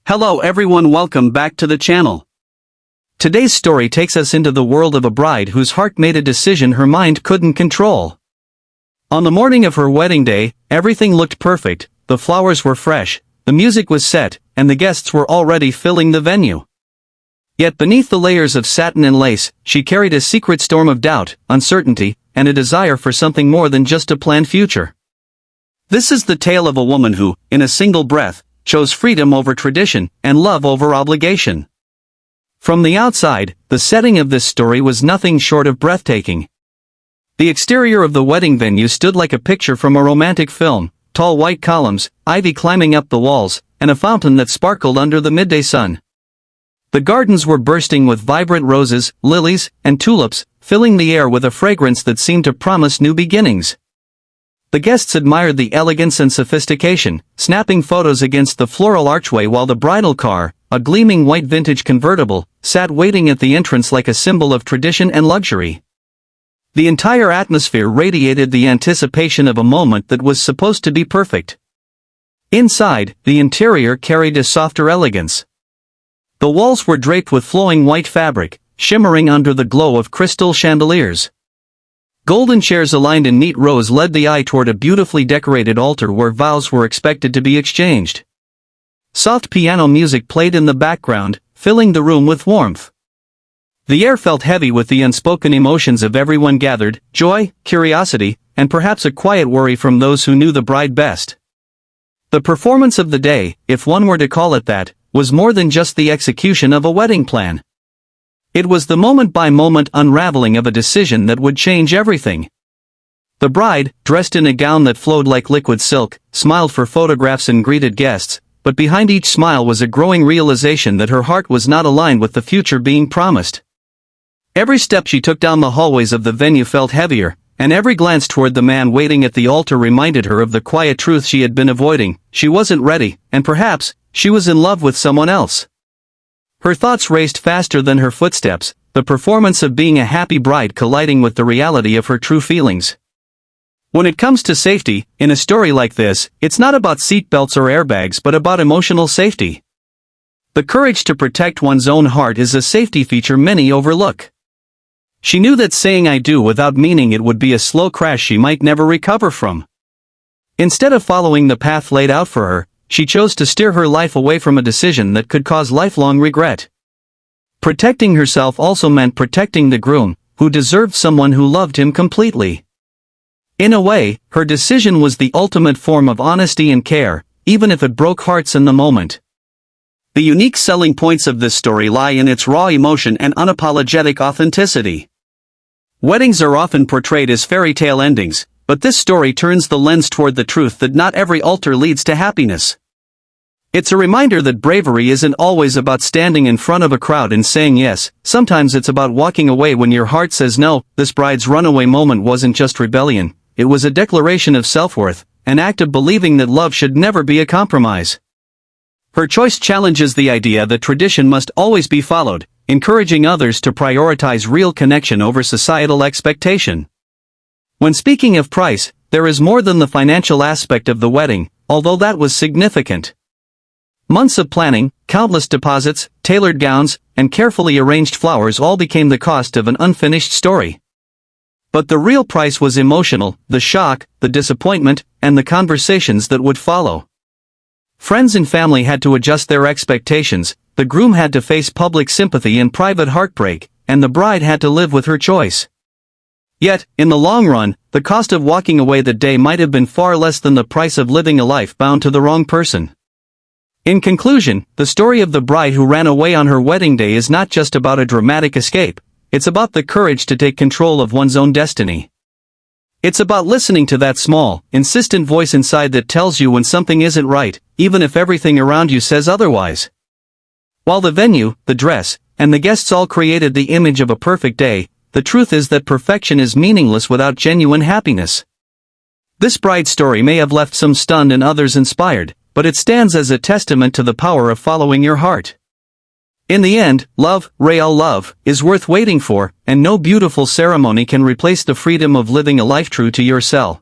Hello everyone, welcome back to the channel. Today's story takes us into the world of a bride whose heart made a decision her mind couldn't control. On the morning of her wedding day, everything looked perfect, the flowers were fresh, the music was set, and the guests were already filling the venue. Yet beneath the layers of satin and lace, she carried a secret storm of doubt, uncertainty, and a desire for something more than just a planned future. This is the tale of a woman who, in a single breath, chose freedom over tradition, and love over obligation. From the outside, the setting of this story was nothing short of breathtaking. The exterior of the wedding venue stood like a picture from a romantic film, tall white columns, ivy climbing up the walls, and a fountain that sparkled under the midday sun. The gardens were bursting with vibrant roses, lilies, and tulips, filling the air with a fragrance that seemed to promise new beginnings. The guests admired the elegance and sophistication, snapping photos against the floral archway while the bridal car, a gleaming white vintage convertible, sat waiting at the entrance like a symbol of tradition and luxury. The entire atmosphere radiated the anticipation of a moment that was supposed to be perfect. Inside, the interior carried a softer elegance. The walls were draped with flowing white fabric, shimmering under the glow of crystal chandeliers. Golden chairs aligned in neat rows led the eye toward a beautifully decorated altar where vows were expected to be exchanged. Soft piano music played in the background, filling the room with warmth. The air felt heavy with the unspoken emotions of everyone gathered, joy, curiosity, and perhaps a quiet worry from those who knew the bride best. The performance of the day, if one were to call it that, was more than just the execution of a wedding plan. It was the moment-by-moment unraveling of a decision that would change everything. The bride, dressed in a gown that flowed like liquid silk, smiled for photographs and greeted guests, but behind each smile was a growing realization that her heart was not aligned with the future being promised. Every step she took down the hallways of the venue felt heavier, and every glance toward the man waiting at the altar reminded her of the quiet truth she had been avoiding: she wasn't ready, and perhaps, she was in love with someone else. Her thoughts raced faster than her footsteps, the performance of being a happy bride colliding with the reality of her true feelings. When it comes to safety, in a story like this, it's not about seatbelts or airbags but about emotional safety. The courage to protect one's own heart is a safety feature many overlook. She knew that saying "I do" without meaning it would be a slow crash she might never recover from. Instead of following the path laid out for her, she chose to steer her life away from a decision that could cause lifelong regret. Protecting herself also meant protecting the groom, who deserved someone who loved him completely. In a way, her decision was the ultimate form of honesty and care, even if it broke hearts in the moment. The unique selling points of this story lie in its raw emotion and unapologetic authenticity. Weddings are often portrayed as fairy tale endings, but this story turns the lens toward the truth that not every altar leads to happiness. It's a reminder that bravery isn't always about standing in front of a crowd and saying yes, sometimes it's about walking away when your heart says no. This bride's runaway moment wasn't just rebellion, it was a declaration of self-worth, an act of believing that love should never be a compromise. Her choice challenges the idea that tradition must always be followed, encouraging others to prioritize real connection over societal expectation. When speaking of price, there is more than the financial aspect of the wedding, although that was significant. Months of planning, countless deposits, tailored gowns, and carefully arranged flowers all became the cost of an unfinished story. But the real price was emotional: the shock, the disappointment, and the conversations that would follow. Friends and family had to adjust their expectations, the groom had to face public sympathy and private heartbreak, and the bride had to live with her choice. Yet, in the long run, the cost of walking away that day might have been far less than the price of living a life bound to the wrong person. In conclusion, the story of the bride who ran away on her wedding day is not just about a dramatic escape, it's about the courage to take control of one's own destiny. It's about listening to that small, insistent voice inside that tells you when something isn't right, even if everything around you says otherwise. While the venue, the dress, and the guests all created the image of a perfect day, the truth is that perfection is meaningless without genuine happiness. This bride story may have left some stunned and others inspired, but it stands as a testament to the power of following your heart. In the end, love, real love, is worth waiting for, and no beautiful ceremony can replace the freedom of living a life true to yourself.